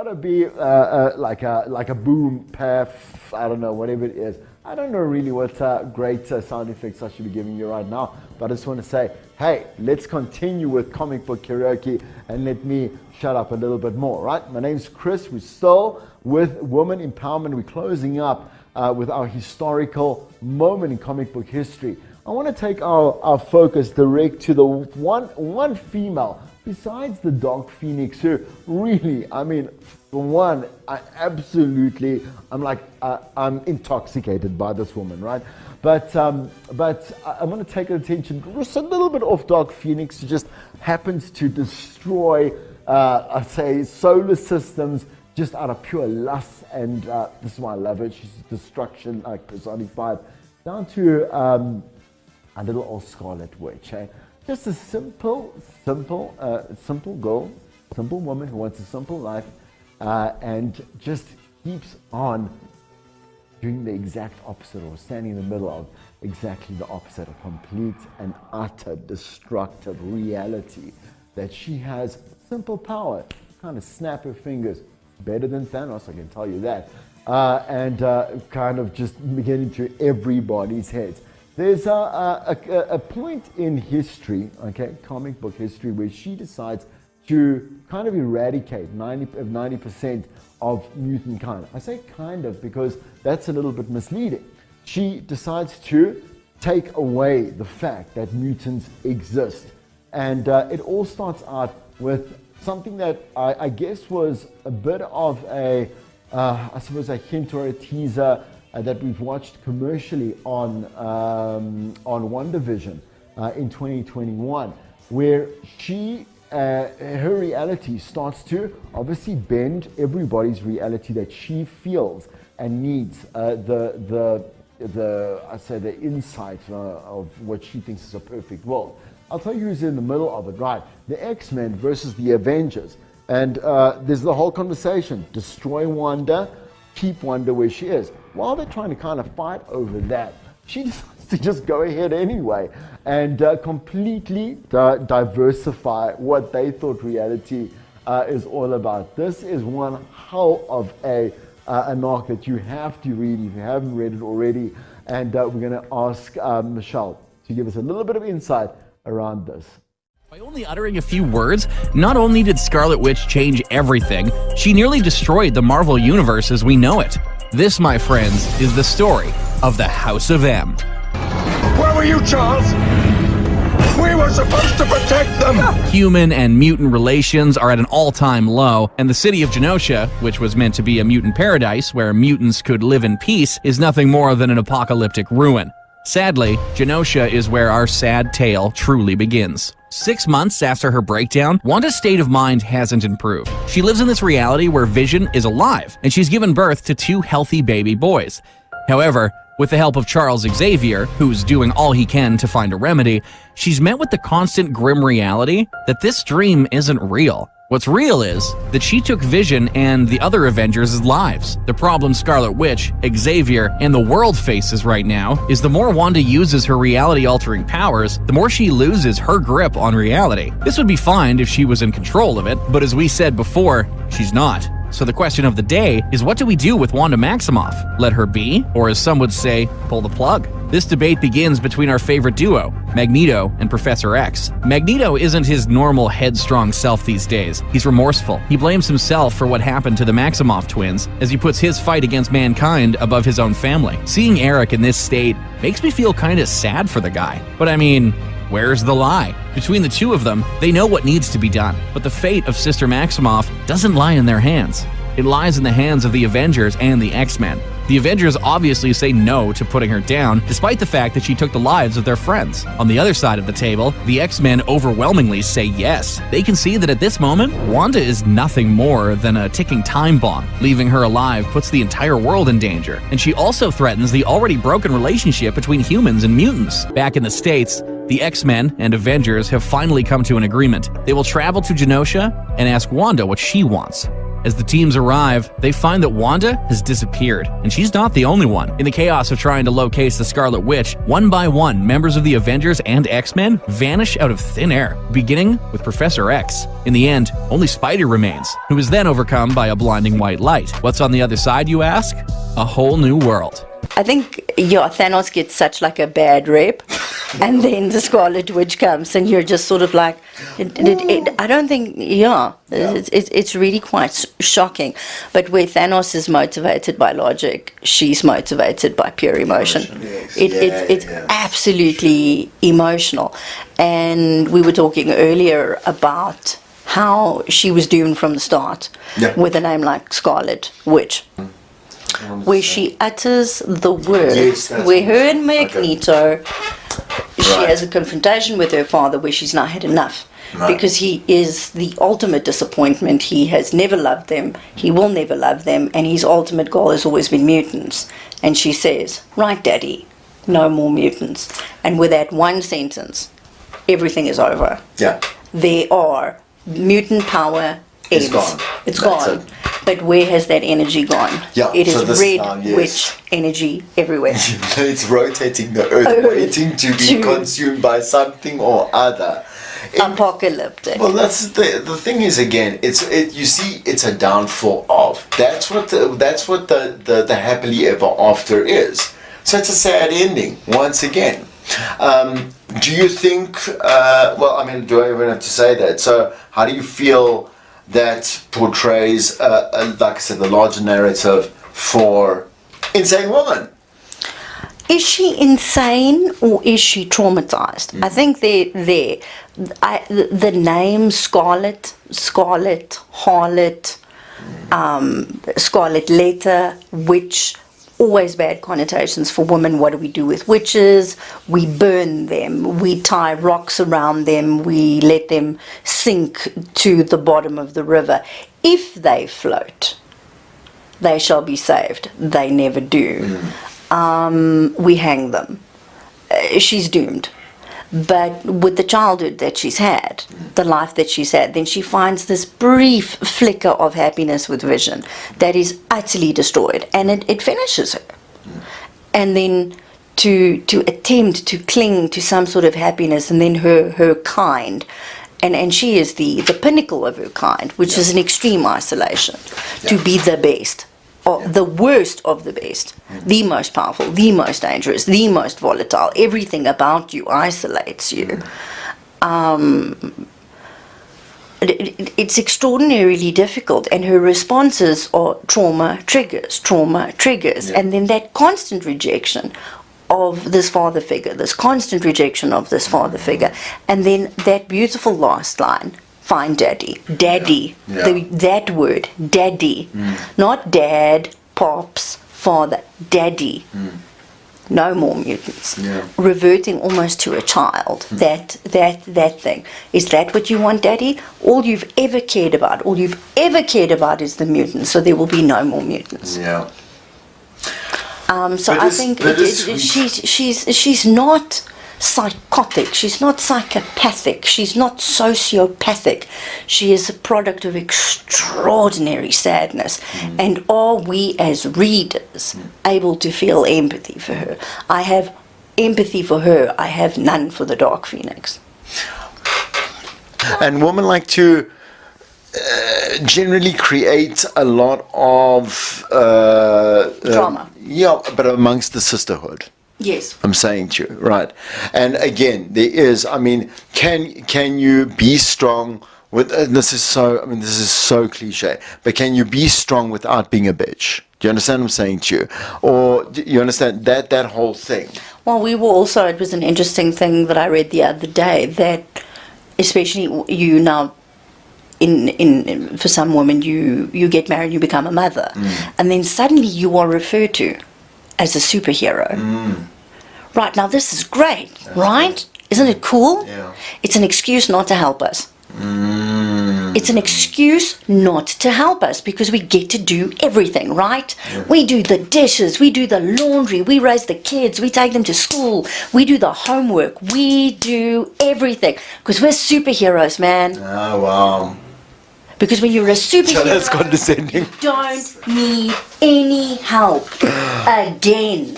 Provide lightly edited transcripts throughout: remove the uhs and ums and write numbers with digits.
to be like a boom, paff, I don't know, whatever it is. I don't know really what great sound effects I should be giving you right now, but I just want to say, hey, let's continue with comic book karaoke and let me shut up a little bit more, right? My name's Chris. We're still with women empowerment. We're closing up with our historical moment in comic book history. I want to take our focus direct to the one female besides the Dark Phoenix who really, I mean, for one, I'm intoxicated by this woman, right? But I want to take attention just a little bit off Dark Phoenix, who just happens to destroy, I'd say, solar systems just out of pure lust, and this is why I love it. She's destruction, like personified, down to a little old Scarlet Witch. Eh? Just a simple girl, simple woman who wants a simple life, and just keeps on doing the exact opposite, or standing in the middle of exactly the opposite, a complete and utter destructive reality that she has simple power, kind of snap her fingers, better than Thanos, I can tell you that, and kind of just get into everybody's heads. There's a point in history, okay, comic book history, where she decides to kind of eradicate 90% of mutant kind. I say kind of because that's a little bit misleading. She decides to take away the fact that mutants exist. And it all starts out with something that I guess was a bit of a, I suppose, a hint or a teaser that we've watched commercially on WandaVision in 2021, where she, her reality starts to obviously bend everybody's reality that she feels and needs the insight of what she thinks is a perfect world. I'll tell you who's in the middle of it, right? The X-Men versus the Avengers. And there's the whole conversation. Destroy Wanda, keep Wanda where she is. While they're trying to kind of fight over that, she decides to just go ahead anyway and completely diversify what they thought reality is all about. This is one hell of an arc that you have to read if you haven't read it already. And we're going to ask Michelle to give us a little bit of insight around this. By only uttering a few words, not only did Scarlet Witch change everything, she nearly destroyed the Marvel Universe as we know it. This, my friends, is the story of the House of M. Where were you, Charles? We were supposed to protect them! Human and mutant relations are at an all-time low, and the city of Genosha, which was meant to be a mutant paradise where mutants could live in peace, is nothing more than an apocalyptic ruin. Sadly, Genosha is where our sad tale truly begins. 6 months after her breakdown, Wanda's state of mind hasn't improved. She lives in this reality where Vision is alive, and she's given birth to 2 healthy baby boys. However, with the help of Charles Xavier, who's doing all he can to find a remedy, she's met with the constant grim reality that this dream isn't real. What's real is that she took Vision and the other Avengers' lives. The problem Scarlet Witch, Xavier, and the world faces right now is the more Wanda uses her reality-altering powers, the more she loses her grip on reality. This would be fine if she was in control of it, but as we said before, she's not. So the question of the day is, what do we do with Wanda Maximoff? Let her be? Or as some would say, pull the plug? This debate begins between our favorite duo, Magneto and Professor X. Magneto isn't his normal headstrong self these days. He's remorseful. He blames himself for what happened to the Maximoff twins as he puts his fight against mankind above his own family. Seeing Eric in this state makes me feel kinda sad for the guy. But I mean, where's the lie? Between the two of them, they know what needs to be done. But the fate of Sister Maximoff doesn't lie in their hands. It lies in the hands of the Avengers and the X-Men. The Avengers obviously say no to putting her down, despite the fact that she took the lives of their friends. On the other side of the table, the X-Men overwhelmingly say yes. They can see that at this moment, Wanda is nothing more than a ticking time bomb. Leaving her alive puts the entire world in danger, and she also threatens the already broken relationship between humans and mutants. Back in the States, the X-Men and Avengers have finally come to an agreement. They will travel to Genosha and ask Wanda what she wants. As the teams arrive, they find that Wanda has disappeared, and she's not the only one. In the chaos of trying to locate the Scarlet Witch, one by one, members of the Avengers and X-Men vanish out of thin air, beginning with Professor X. In the end, only Spidey remains, who is then overcome by a blinding white light. What's on the other side, you ask? A whole new world. I think, Thanos gets such like a bad rep, and then the Scarlet Witch comes, and you're just sort of like, I don't think, it's really quite shocking. But where Thanos is motivated by logic, she's motivated by pure emotion. It's absolutely emotional. And we were talking earlier about how she was doomed from the start with a name like Scarlet Witch. Where she utters the words, where her and Magneto, she has a confrontation with her father where she's not had enough. Because he is the ultimate disappointment. He has never loved them, he will never love them, and his ultimate goal has always been mutants. And she says, right, Daddy, no more mutants. And with that one sentence, everything is over. There are mutant power. It's gone. It's gone. But where has that energy gone? It is red witch energy everywhere. It's rotating the earth, waiting to be consumed by something or other. Apocalyptic. Well, that's the thing is, again, you see, it's a downfall of. That's what the happily ever after is. So it's a sad ending once again. Do you think? Well, I mean, do I even have to say that? So, how do you feel that portrays, like I said, the larger narrative for Insane Woman? Is she insane or is she traumatized? I think the name Scarlet, Harlot, Scarlet Letter, Witch, always bad connotations for women. What do we do with witches? We burn them, we tie rocks around them, we let them sink to the bottom of the river. If they float, they shall be saved. They never do. We hang them. She's doomed. But with the childhood that she's had, the life that she's had, then she finds this brief flicker of happiness with Vision that is utterly destroyed, and it finishes her. And then to attempt to cling to some sort of happiness, and then her kind, and she is the pinnacle of her kind, which is an extreme isolation, to be the best. Or the worst of the best, the most powerful, the most dangerous, the most volatile. Everything about you isolates you. It's extraordinarily difficult, and her responses are trauma triggers, and then that constant rejection of this father figure, and then that beautiful last line. Find Daddy. That word, Daddy. Not Dad, Pops, Father. Daddy. No more mutants. Reverting almost to a child. That thing. Is that what you want, Daddy? All you've ever cared about is the mutants, so there will be no more mutants. So I think she's not psychotic, she's not psychopathic, she's not sociopathic. She is a product of extraordinary sadness. And are we as readers able to feel empathy for her? I have empathy for her, I have none for the Dark Phoenix. And women like to generally create a lot of drama. But amongst the sisterhood. Yes. I'm saying to you, right? And again, there is, I mean, can you be strong with, this is so cliche, but can you be strong without being a bitch? Do you understand what I'm saying to you? Or do you understand that whole thing? Well, we were also, it was an interesting thing that I read the other day, that especially you now, in for some women, you get married, you become a mother, and then suddenly you are referred to as a superhero. Right, now this is great, right? Isn't it cool? Yeah. It's an excuse not to help us. It's an excuse not to help us because we get to do everything, right? We do the dishes, we do the laundry, we raise the kids, we take them to school, we do the homework, we do everything because we're superheroes, man. Oh, wow. Because when you're a superhero, That's condescending. you don't need any help again.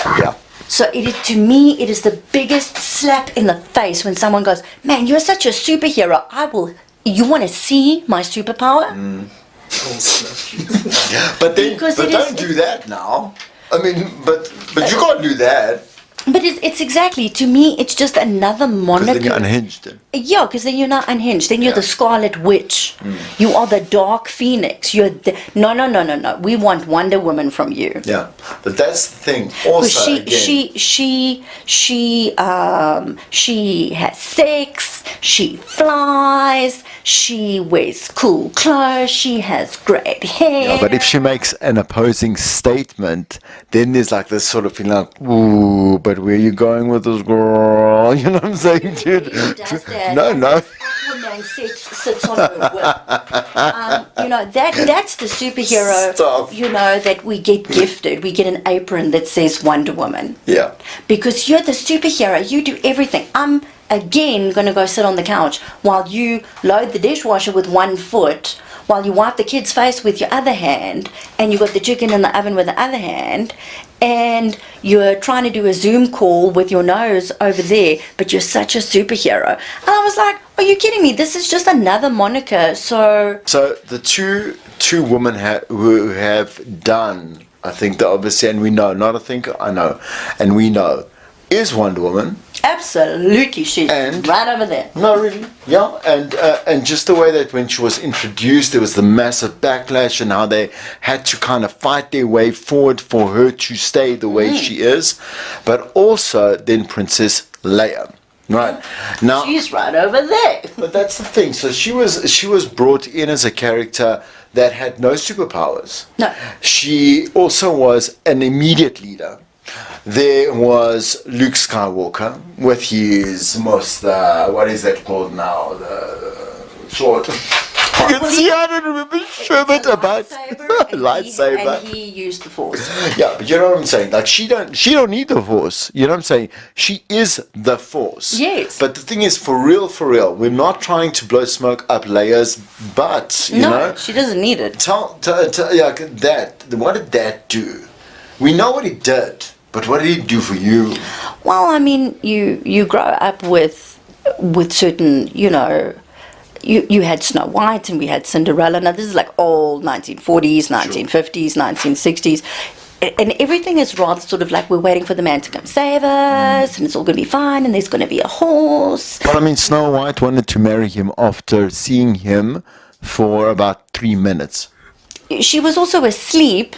Yeah. So to me, it is the biggest slap in the face when someone goes, man, you're such a superhero. You want to see my superpower? But then, Because but it don't is- do that now. I mean, but you can't do that. But it's exactly, to me, it's just another Because moniker. then you're unhinged. Yeah, because then you're not unhinged. Then you're Yeah. the Scarlet Witch. You are the Dark Phoenix. No. We want Wonder Woman from you. Yeah, but that's the thing. Because Also, again, she has sex. She flies. She wears cool clothes. She has great hair. yeah, but if she makes an opposing statement, then there's like this sort of feeling like, ooh, but where are you going with this girl? You know what I'm saying, dude? Who does that? No. Aquaman sits on her whip. That's the superhero. Stop. That we get gifted. We get an apron that says Wonder Woman. Yeah. Because you're the superhero. You do everything. I'm again going to go sit on the couch while you load the dishwasher with one foot, while you wipe the kid's face with your other hand, and you got the chicken in the oven with the other hand, and you're trying to do a Zoom call with your nose over there, but you're such a superhero. And I was like, are you kidding me? This is just another moniker. So the two women who have done, I think, the obviously, and we know, not I think, I know, and we know, is Wonder Woman. absolutely, she's And- right over there. No, really. Yeah, and just the way that when she was introduced, there was the massive backlash and how they had to kind of fight their way forward for her to stay the way she is, but also then Princess Leia. Right now, She's right over there. but that's the thing. So she was brought in as a character that had no superpowers. No. She also was an immediate leader. There was Luke Skywalker with his most, what is that called now? The sword. You can see, I don't remember shit about lightsaber. And he used the Force. Yeah, but you know what I'm saying? Like she don't need the Force. You know what I'm saying? She is the Force. Yes. But the thing is, for real, we're not trying to blow smoke up Leia's butt. You know? She doesn't need it. Tell yeah, that. What did that do? We know what he did, but what did he do for you? Well, I mean, you grow up with certain, you had Snow White and we had Cinderella. Now this is like old 1940s, 1950s, 1960s. And everything is rather sort of like we're waiting for the man to come save us and it's all going to be fine and there's going to be a horse. But I mean, Snow White wanted to marry him after seeing him for about 3 minutes. She was also asleep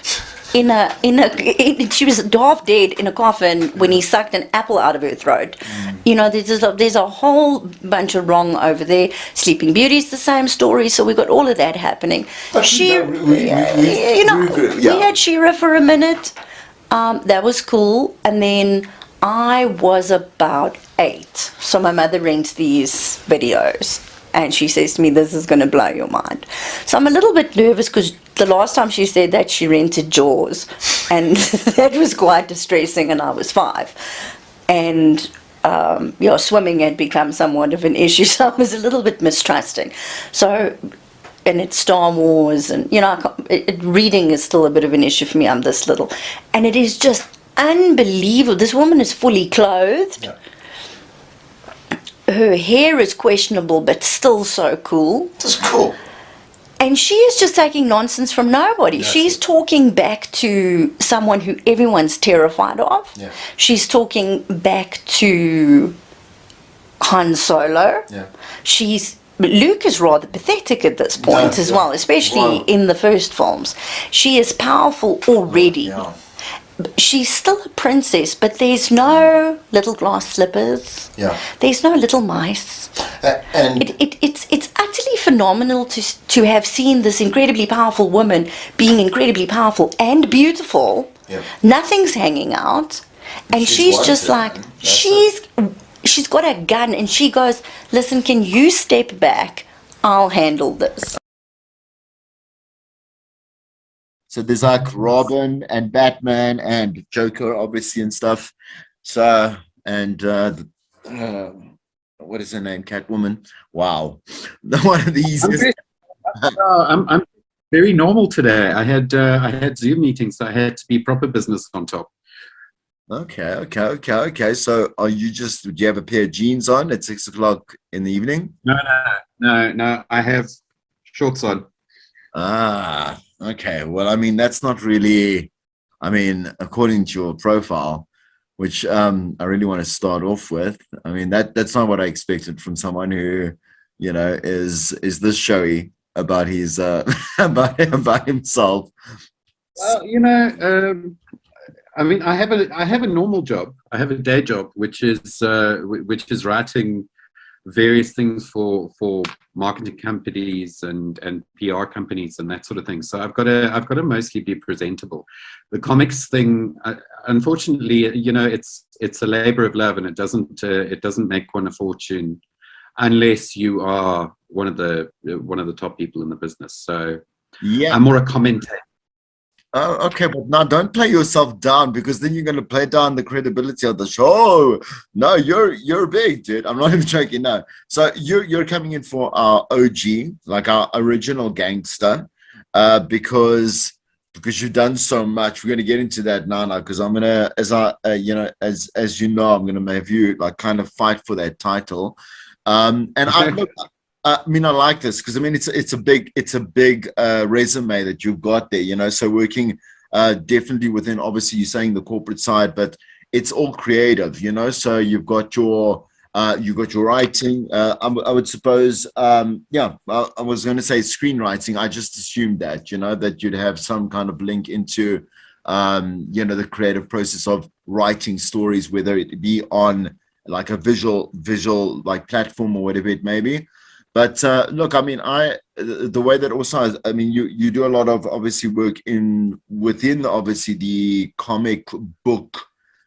she was half dead in a coffin when he sucked an apple out of her throat. There's a whole bunch of wrong over there. Sleeping Beauty's the same story, so we got all of that happening. But we had She-Ra for a minute. That was cool, and then I was about 8, so my mother rents these videos. And she says to me, this is going to blow your mind. So I'm a little bit nervous because the last time she said that, she rented Jaws. And that was quite distressing, and I was 5. And, swimming had become somewhat of an issue, so I was a little bit mistrusting. So, and it's Star Wars, and, reading is still a bit of an issue for me. I'm this little. And it is just unbelievable. This woman is fully clothed. Yeah. Her hair is questionable, but still so cool. That's cool. And she is just taking nonsense from nobody. Yes. She's talking back to someone who everyone's terrified of. Yeah. She's talking back to Han Solo. Yeah. Luke is rather pathetic at this point as well, especially in the first films. She is powerful already. Yeah. She's still a princess, but there's no little glass slippers. Yeah. There's no little mice. And It's utterly phenomenal to have seen this incredibly powerful woman being incredibly powerful and beautiful. Yeah. Nothing's hanging out, and she's just wanted, like man. she's got a gun, and she goes, "Listen, can you step back? I'll handle this." So there's like Robin and Batman and Joker, obviously, and stuff. So, and what is her name? Catwoman. Wow. One of the easiest. I'm very normal today. I had Zoom meetings, so I had to be proper business on top. Okay. So do you have a pair of jeans on at 6 o'clock in the evening? No. I have shorts on. Ah, okay. Well, I mean, that's not really, I mean, according to your profile, which I really want to start off with. I mean, that's not what I expected from someone who, is this showy about his about himself. Well, I mean, I have a normal job. I have a day job, which is writing various things for marketing companies and PR companies and that sort of thing. So I've got to mostly be presentable. The comics thing, unfortunately, it's a labor of love, and it doesn't make one a fortune unless you are one of the top people in the business. So yeah, I'm more a commentator. Oh, okay, but now don't play yourself down, because then you're going to play down the credibility of the show. No, you're big, dude. I'm not even joking. No, so you're coming in for our OG, like our original gangster, because you've done so much. We're going to get into that now, because I'm gonna, as you know, I'm gonna have you like kind of fight for that title. And I mean, I like this because I mean, it's a big resume that you've got there, So working definitely within, obviously, you're saying the corporate side, but it's all creative, So you've got your writing. I would suppose, I was going to say screenwriting. I just assumed that, that you'd have some kind of link into, the creative process of writing stories, whether it be on like a visual like platform or whatever it may be. But look, I mean, the way that also, I mean, you do a lot of obviously work within obviously the comic book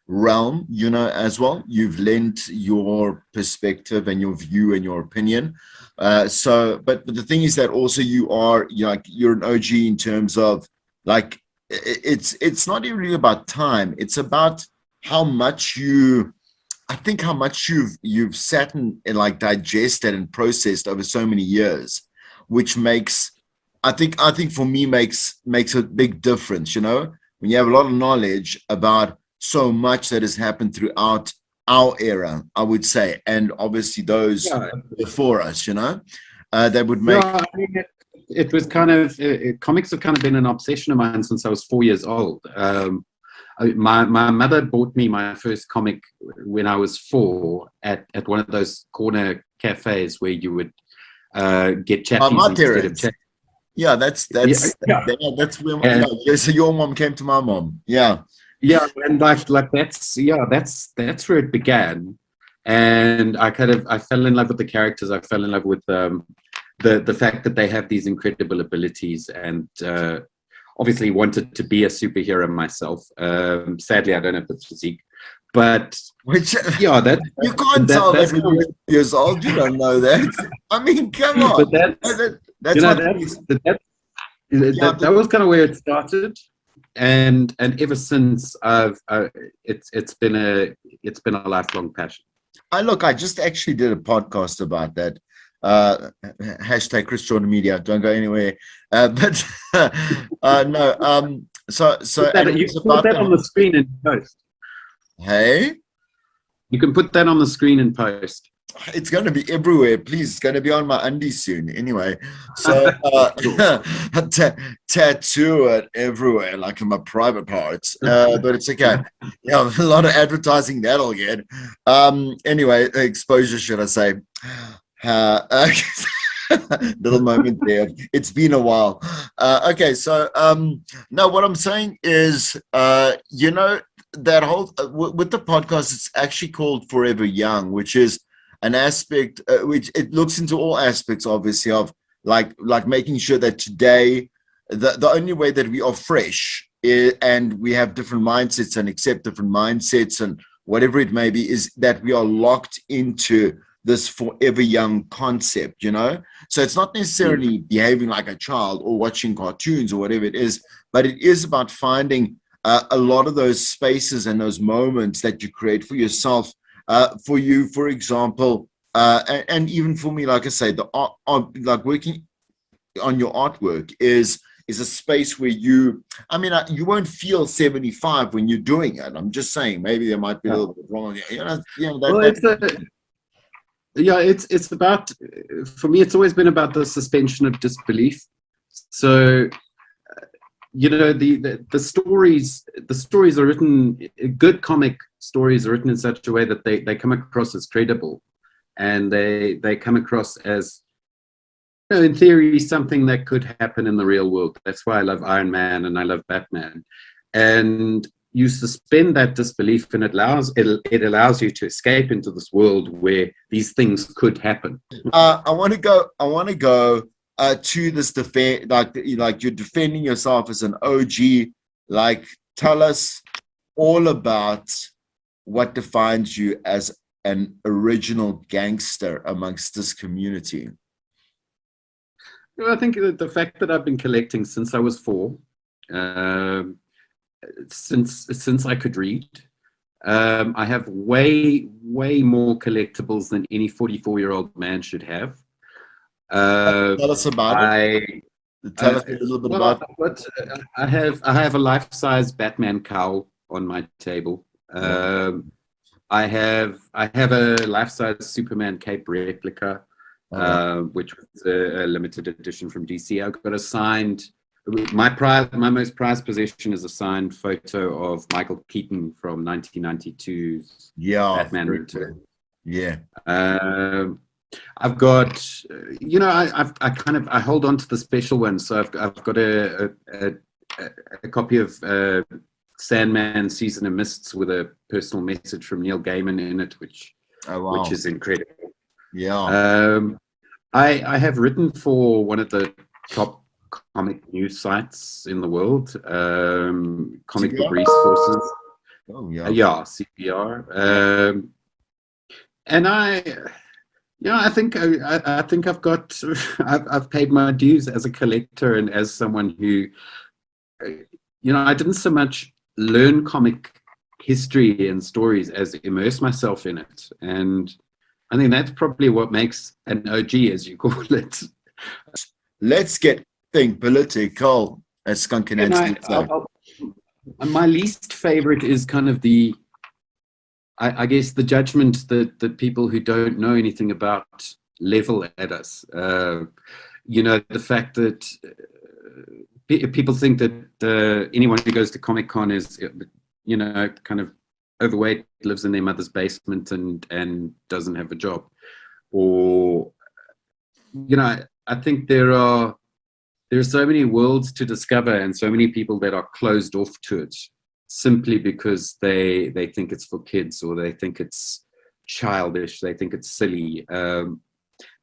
realm, as well. You've lent your perspective and your view and your opinion. But the thing is that also you're an OG in terms of like, it's not even really about time. It's about how much you've sat and like digested and processed over so many years, which makes, I think for me makes a big difference, when you have a lot of knowledge about so much that has happened throughout our era, I would say, and obviously those before us, that would make. I mean, it was kind of comics have kind of been an obsession of mine since I was 4 years old. My mother bought me my first comic when I was 4 at one of those corner cafes where you would get chappies instead of chappies. Yeah, that's where. So your mom came to my mom. Yeah, and like that's where it began, and I fell in love with the characters. I fell in love with the fact that they have these incredible abilities, and obviously wanted to be a superhero myself. Sadly, I don't have the physique, but you can't tell that when you're years old. You don't know that. I mean, come on. But that was kind of where it started, and ever since it's been a lifelong passion. I just actually did a podcast about that. Hashtag Chris Jordan Media. Don't go anywhere. But no. So you can put that on the screen in post. Hey, you can put that on the screen in post. It's going to be everywhere. Please, it's going to be on my undies soon. Anyway, so tattoo it everywhere, like in my private parts. But it's okay. Yeah, a lot of advertising that'll get. Anyway, exposure, should I say? Little moment there. It's been a while. Okay, so no, what I'm saying is, that whole with the podcast, it's actually called Forever Young, which is an aspect which it looks into all aspects, obviously, of like making sure that today the only way that we are fresh and we have different mindsets and accept different mindsets and whatever it may be is that we are locked into this forever young concept, so it's not necessarily behaving like a child or watching cartoons or whatever it is, but it is about finding a lot of those spaces and those moments that you create for yourself, for you, for example, and even for me, like I say, the art, like working on your artwork is a space where you won't feel 75 when you're doing it. I'm just saying, maybe there might be a little bit wrong. It's about, for me, it's always been about the suspension of disbelief. So, the stories are written, good comic stories are written in such a way that they come across as credible, and they come across as, in theory, something that could happen in the real world. That's why I love Iron Man and I love Batman. And you suspend that disbelief, and it allows you to escape into this world where these things could happen. I want to go to this defense, like you're defending yourself as an OG. Like, tell us all about what defines you as an original gangster amongst this community. I think the fact that I've been collecting since I was 4, since I could read, I have way more collectibles than any 44-year-old man should have. Tell us about it. Tell us a little bit about it. I have a life-size Batman cowl on my table. I have a life-size Superman cape replica. Which was a limited edition from DC. I've got a signed, my most prized possession is a signed photo of Michael Keaton from 1992's Batman Return. I've got, I hold on to the special ones. So I've got a copy of Sandman Season of Mists with a personal message from Neil Gaiman in it, which is incredible. I have written for one of the top comic news sites in the world, Comic Book Resources. CPR. And I think I've got I've paid my dues as a collector and as someone who, I didn't so much learn comic history and stories as immerse myself in it. And I think that's probably what makes an OG, as you call it. Let's get political, as Skunk and my least favorite is kind of I guess the judgment that people who don't know anything about level at us. The fact that people think that anyone who goes to Comic-Con is, kind of overweight, lives in their mother's basement and doesn't have a job. Or, I think there are so many worlds to discover and so many people that are closed off to it simply because they think it's for kids, or they think it's childish, they think it's silly.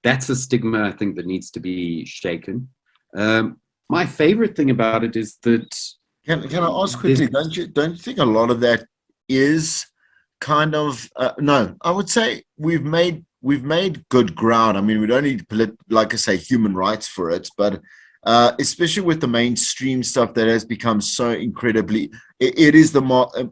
That's a stigma, I think, that needs to be shaken. My favorite thing about it is that... Can I ask quickly, don't you think a lot of that is kind of no, I would say we've made good ground. I mean, we don't need like I say, human rights for it, but especially with the mainstream stuff that has become so incredibly, it is the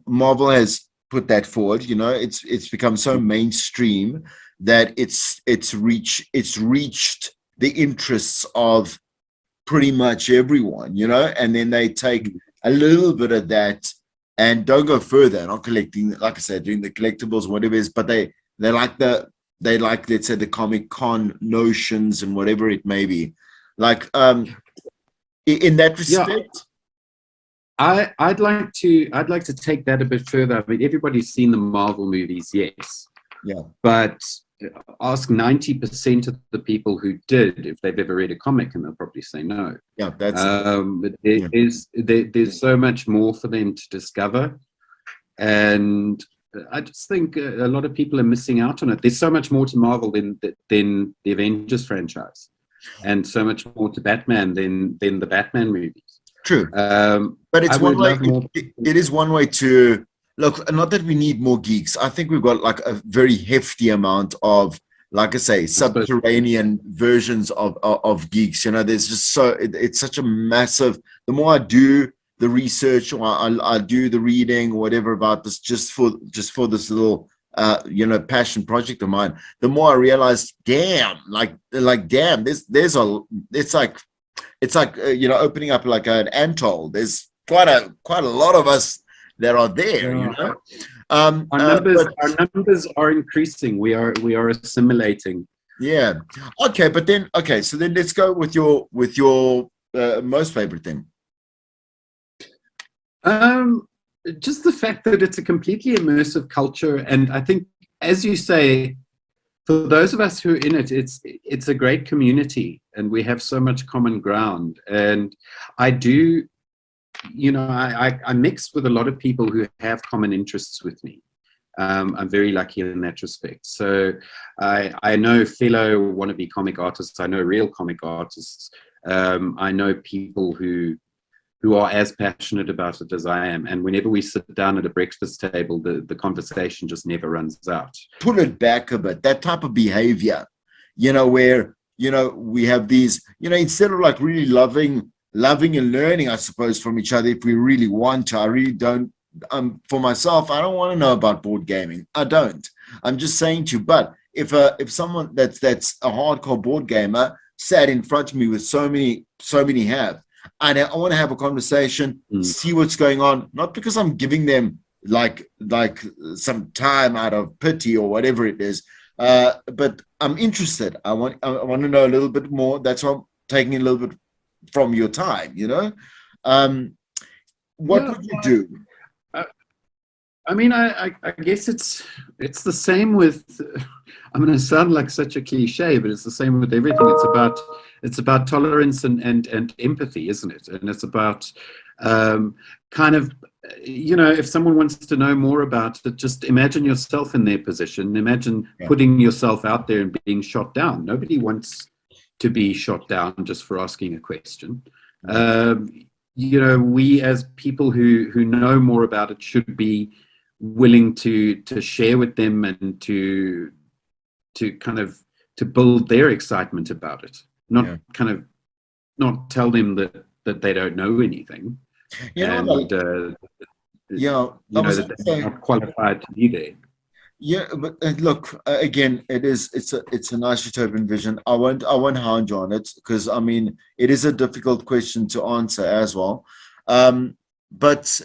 Marvel has put that forward. It's become so mainstream that it's reached the interests of pretty much everyone, and then they take a little bit of that and don't go further, not collecting, like I said, doing the collectibles, whatever it is, but they like let's say the Comic-Con notions and whatever it may be. Like in that respect, I'd like to take that a bit further. I mean, everybody's seen the Marvel movies, yes, but ask 90% of the people who did if they've ever read a comic, and they'll probably say no. There's so much more for them to discover, and I just think a lot of people are missing out on it. There's so much more to Marvel than the Avengers franchise, and so much more to Batman than the Batman movies. True, but it's one way. It is one way to look. Not that we need more geeks. I think we've got like a very hefty amount of, like I say, subterranean versions of geeks. There's just it's such a massive. The more I do the research, or I do the reading, or whatever about this, just for this little passion project of mine, the more I realize, damn, it's like it's like opening up like an atoll. There's quite a lot of us that are there. Yeah. Our numbers are increasing. We are assimilating. Yeah. Okay, so then let's go with your most favorite thing. Just the fact that it's a completely immersive culture, and I think, as you say, for those of us who are in it, it's a great community, and we have so much common ground. And I do, I mix with a lot of people who have common interests with me. I'm very lucky in that respect. So I know fellow wannabe comic artists. I know real comic artists. I know people who are as passionate about it as I am. And whenever we sit down at a breakfast table, the conversation just never runs out. Pull it back a bit, that type of behavior, where, we have these, instead of like really loving and learning, I suppose, from each other, if we really want to. I really don't, for myself, I don't want to know about board gaming. I don't. I'm just saying to you, but if someone that's a hardcore board gamer sat in front of me with so many have, and I want to have a conversation, see what's going on, not because I'm giving them like some time out of pity or whatever it is, but I'm interested. I want to know a little bit more. That's why I'm taking a little bit from your time. What would you do? I mean, I guess it's the same with. I'm going to sound like such a cliche, but it's the same with everything. It's about tolerance and empathy, isn't it? And it's about kind of, if someone wants to know more about it, just imagine yourself in their position. Imagine putting yourself out there and being shot down. Nobody wants to be shot down just for asking a question. We as people who know more about it should be willing to share with them and to kind of to build their excitement about it, not tell them that they don't know anything, that they're not qualified to be there. Yeah, but look, again, it's a nice utopian vision. I won't hound you on it, because I mean it is a difficult question to answer as well. But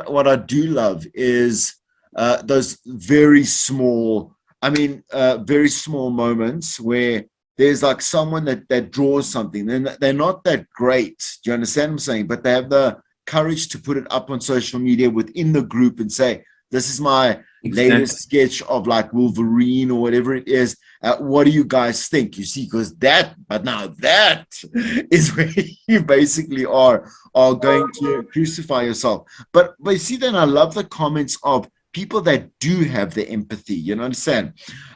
what I do love is those very small moments where there's like someone that draws something. They're not that great. Do you understand what I'm saying? But they have the courage to put it up on social media within the group and say, this is my latest sketch of like Wolverine or whatever it is. What do you guys think? You see, because that is where you basically are going to crucify yourself. But you see, then I love the comments of people that do have the empathy, you understand?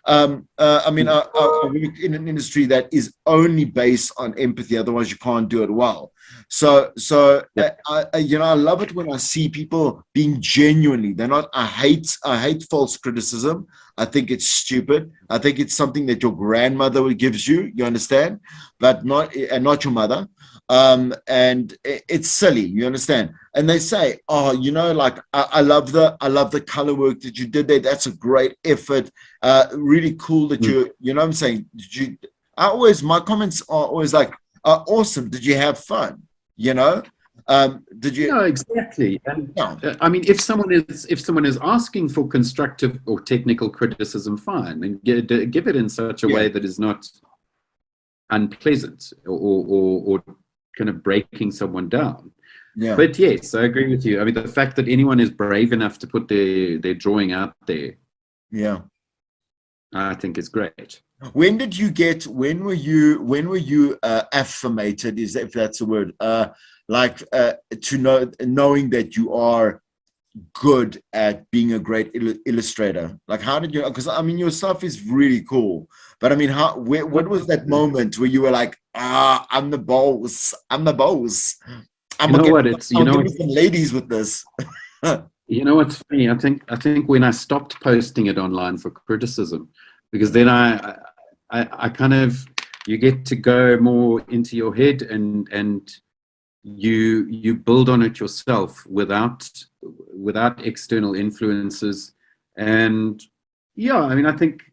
I work in an industry that is only based on empathy, otherwise you can't do it well. So I love it when I see people being genuinely, they're not, I hate false criticism. I think it's stupid. I think it's something that your grandmother gives you understand, but not your mother. And it's silly, you understand? And they say, oh, like I love the color work that you did there. That's a great effort. Really cool that you know what I'm saying? My comments are always like, awesome. Did you have fun? Did you? No, exactly. And I mean, if someone is asking for constructive or technical criticism, fine, and give it in such a way that is not unpleasant or kind of breaking someone down. Yeah. But yes, I agree with you. I mean, the fact that anyone is brave enough to put their drawing out there, I think is great. When were you affirmated, if that's a word, knowing that you are good at being a great illustrator? Like, how did you, because I mean your stuff is really cool, but I mean, what was that moment where you were like, I'm the boss, I'm gonna get some ladies with this? You know what's funny? I think when I stopped posting it online for criticism, because then I kind of, you get to go more into your head and you build on it yourself without external influences. And I mean, I think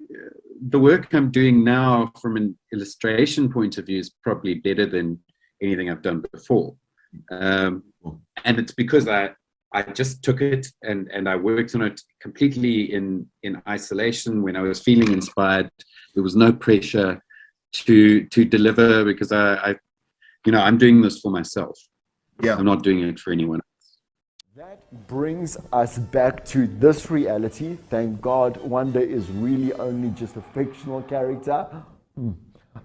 the work I'm doing now from an illustration point of view is probably better than anything I've done before. And it's because I just took it and I worked on it completely in isolation. When I was feeling inspired, there was no pressure to deliver, because I'm doing this for myself. Yeah. I'm not doing it for anyone else. That brings us back to this reality. Thank God Wanda is really only just a fictional character.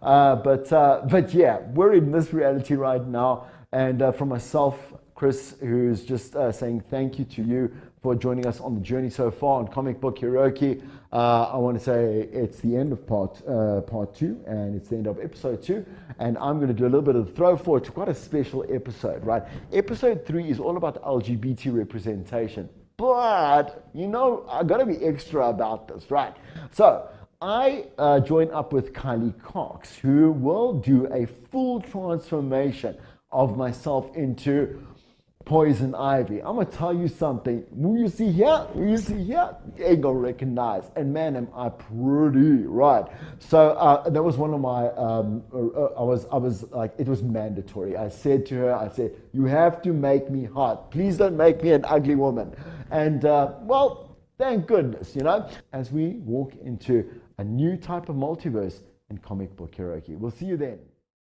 But yeah, we're in this reality right now. And for myself, Chris, who's just saying thank you to you for joining us on the journey so far on Comic Book Karaoke. I want to say it's the end of part 2, and it's the end of episode 2, and I'm going to do a little bit of the throw forward to quite a special episode, right? Episode 3 is all about LGBT representation, but I got to be extra about this, right? So I join up with Kylie Cox, who will do a full transformation of myself into Poison Ivy. I'm gonna tell you something. Who you see here, you ain't gonna recognize. And man, am I pretty, right? So that was one of my. I was like, it was mandatory. I said to her, you have to make me hot. Please don't make me an ugly woman. And well, thank goodness, as we walk into a new type of multiverse in Comic Book Karaoke. We'll see you then.